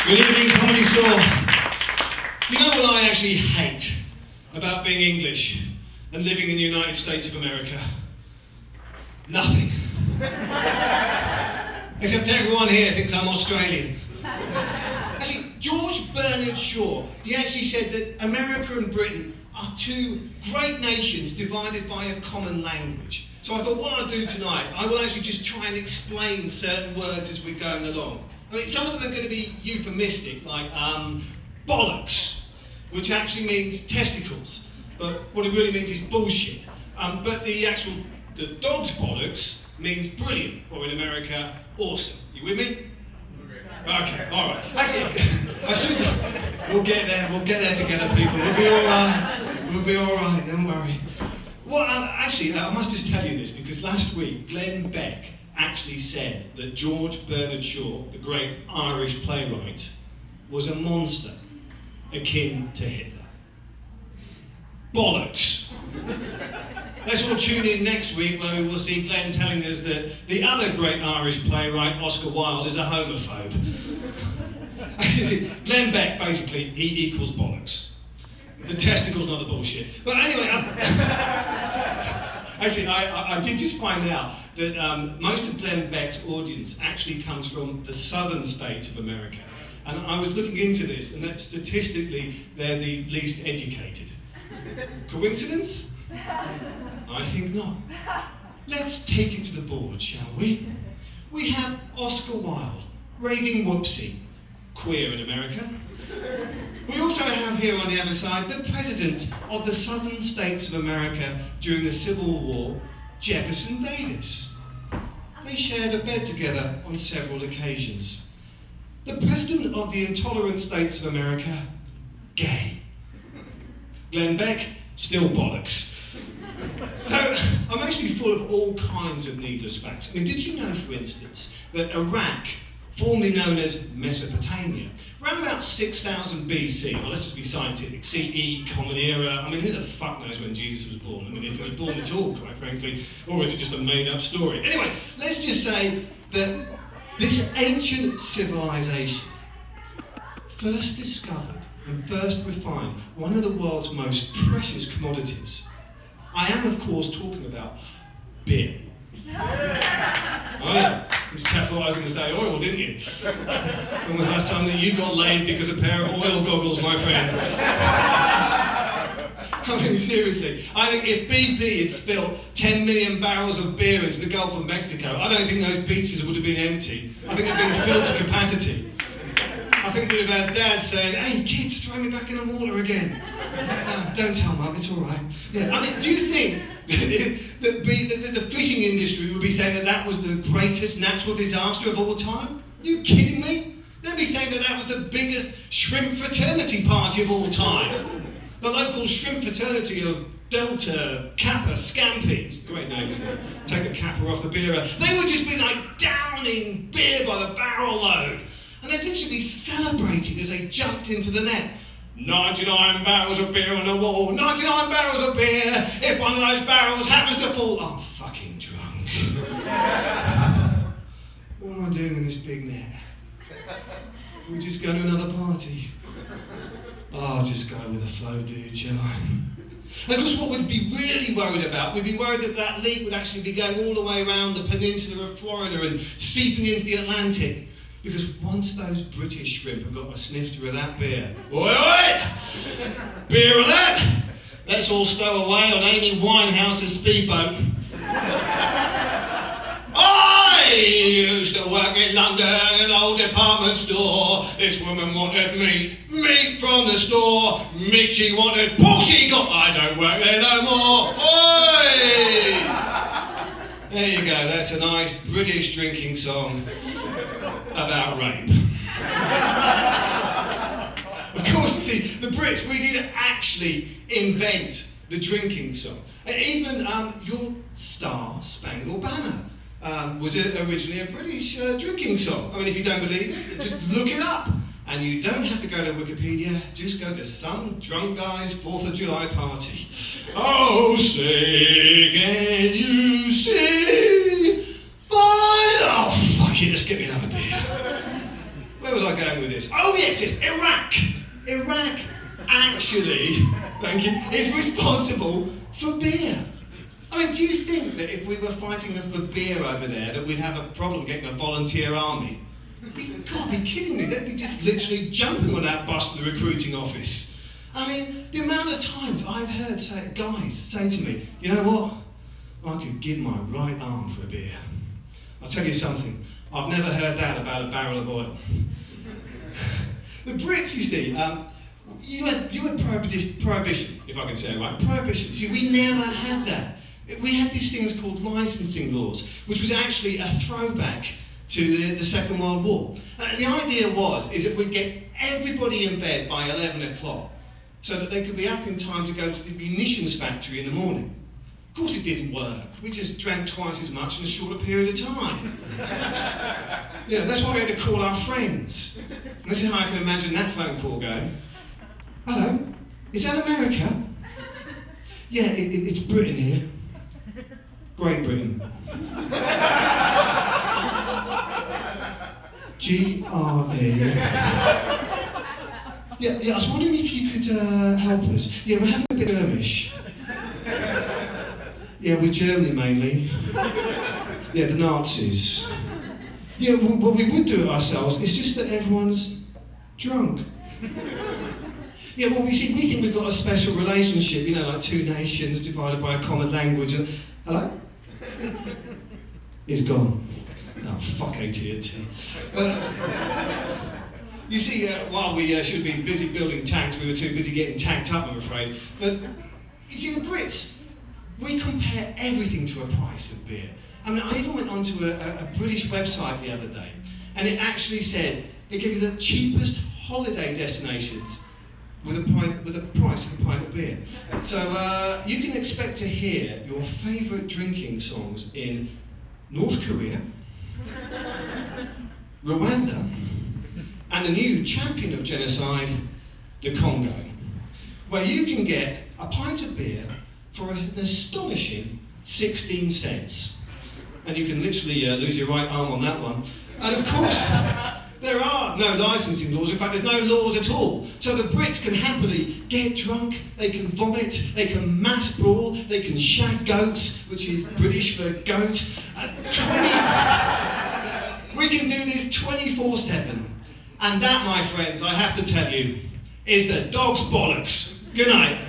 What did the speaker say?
Good evening, Comedy Store. You know what I actually hate about being English and living in the United States of America? Nothing. Except everyone here thinks I'm Australian. Actually, George Bernard Shaw, he actually said that America and Britain are two great nations divided by a common language. So I thought what I'll do tonight, I will actually just try and explain certain words as we're going along. I mean, some of them are going to be euphemistic, like bollocks, which actually means testicles, but what it really means is bullshit. But the dog's bollocks means brilliant, or in America, awesome. You with me? Okay, all right. Actually, we'll get there together, people. We'll be all right, don't worry. Well, I must just tell you this, because last week, Glenn Beck actually said that George Bernard Shaw, the great Irish playwright, was a monster akin to Hitler. Bollocks. Let's all tune in next week where we will see Glenn telling us that the other great Irish playwright, Oscar Wilde, is a homophobe. Glenn Beck, basically, he equals bollocks. The testicle's not the bullshit. But anyway, actually, I did just find out that most of Glenn Beck's audience actually comes from the southern states of America. And I was looking into this, and that statistically, they're the least educated. Coincidence? I think not. Let's take it to the board, shall we? We have Oscar Wilde, raving whoopsie, queer in America. We also have here on the other side the president of the southern states of America during the Civil War, Jefferson Davis. They shared a bed together on several occasions. The president of the intolerant states of America, gay. Glenn Beck, still bollocks. So, I'm actually full of all kinds of needless facts. I mean, did you know, for instance, that Iraq, formerly known as Mesopotamia, around about 6000 BC, well, let's just be scientific, CE, Common Era, I mean, who the fuck knows when Jesus was born? I mean, if he was born at all, quite frankly, or is it just a made-up story? Anyway, let's just say that this ancient civilization first discovered and first refined one of the world's most precious commodities. I am, of course, talking about beer. Oh yeah, this chap thought I was going to say oil, didn't you? When was the last time that you got laid because of a pair of oil goggles, my friend? I mean, seriously, I think if BP had spilled 10 million barrels of beer into the Gulf of Mexico, I don't think those beaches would have been empty. I think they'd been filled to capacity. I think we'd have had Dad saying, "Hey kids, throw me back in the water again." No, don't tell Mum, it's all right. Yeah, I mean, do you think that the fishing industry would be saying that that was the greatest natural disaster of all time? Are you kidding me? They'd be saying that that was the biggest shrimp fraternity party of all time. The local shrimp fraternity of Delta, Kappa, Scampi. Great names. Take a Kappa off the beer. They would just be like downing beer by the barrel load. And they'd literally be celebrating as they jumped into the net. 99 barrels of beer on the wall, 99 barrels of beer. If one of those barrels happens to fall, I'm fucking drunk. What am I doing in this big net? We just go to another party. Oh, I'll just go with the flow, dude, shall I? And of course, what we'd be really worried about, we'd be worried that that leak would actually be going all the way around the peninsula of Florida and seeping into the Atlantic. Because once those British shrimp have got a snifter of that beer, oi oi! Beer of that! Let's all stow away on Amy Winehouse's speedboat. I used to work in London in an old department store. This woman wanted meat from the store. Meat she wanted, pork she got. I don't work there no more. Oi! There you go, that's a nice British drinking song about rape. Of course, you see, the Brits, we didn't actually invent the drinking song. And even your Star Spangled Banner was originally a British drinking song. I mean, if you don't believe it, just look it up. And you don't have to go to Wikipedia, just go to some drunk guy's 4th of July party. Oh, say, can you see? Oh, fuck it, just get me another beer. Where was I going with this? Oh yes, it's Iraq. Iraq actually, thank you, is responsible for beer. I mean, do you think that if we were fighting for beer over there, that we'd have a problem getting a volunteer army? You can't be kidding me. They'd be just literally jumping on that bus to the recruiting office. I mean, the amount of times I've heard guys say to me, you know what? I could give my right arm for a beer. I'll tell you something. I've never heard that about a barrel of oil. The Brits, you see, you had prohibition, if I can say it right. Prohibition. See, we never had that. We had these things called licensing laws, which was actually a throwback to the Second World War. The idea is that we'd get everybody in bed by 11 o'clock so that they could be up in time to go to the munitions factory in the morning. Of course it didn't work. We just drank twice as much in a shorter period of time. Yeah, that's why we had to call our friends. And this is how I can imagine that phone call going. Hello, is that America? Yeah, it's Britain here. Great Britain. G-R-E. Yeah, I was wondering if you could help us. Yeah, we're having a bit of skirmish. Yeah, with Germany mainly. Yeah, the Nazis. Yeah, well, we would do it ourselves. It's just that everyone's drunk. Yeah, well, you see, we think we've got a special relationship, you know, like two nations divided by a common language. Hello? He's gone. Oh, fuck AT&T. You see, while we should be busy building tanks, we were too busy getting tanked up, I'm afraid. But, you see, the Brits, we compare everything to a price of beer. I mean, I even went onto a British website the other day, and it actually said, it gave you the cheapest holiday destinations with a price of a pint of beer. So you can expect to hear your favourite drinking songs in North Korea, Rwanda, and the new champion of genocide, the Congo, where you can get a pint of beer for an astonishing 16 cents. And you can literally lose your right arm on that one. And of course, there are no licensing laws. In fact, there's no laws at all. So the Brits can happily get drunk, they can vomit, they can mass brawl, they can shag goats, which is British for goat. We can do this 24/7. And that, my friends, I have to tell you, is the dog's bollocks. Good night.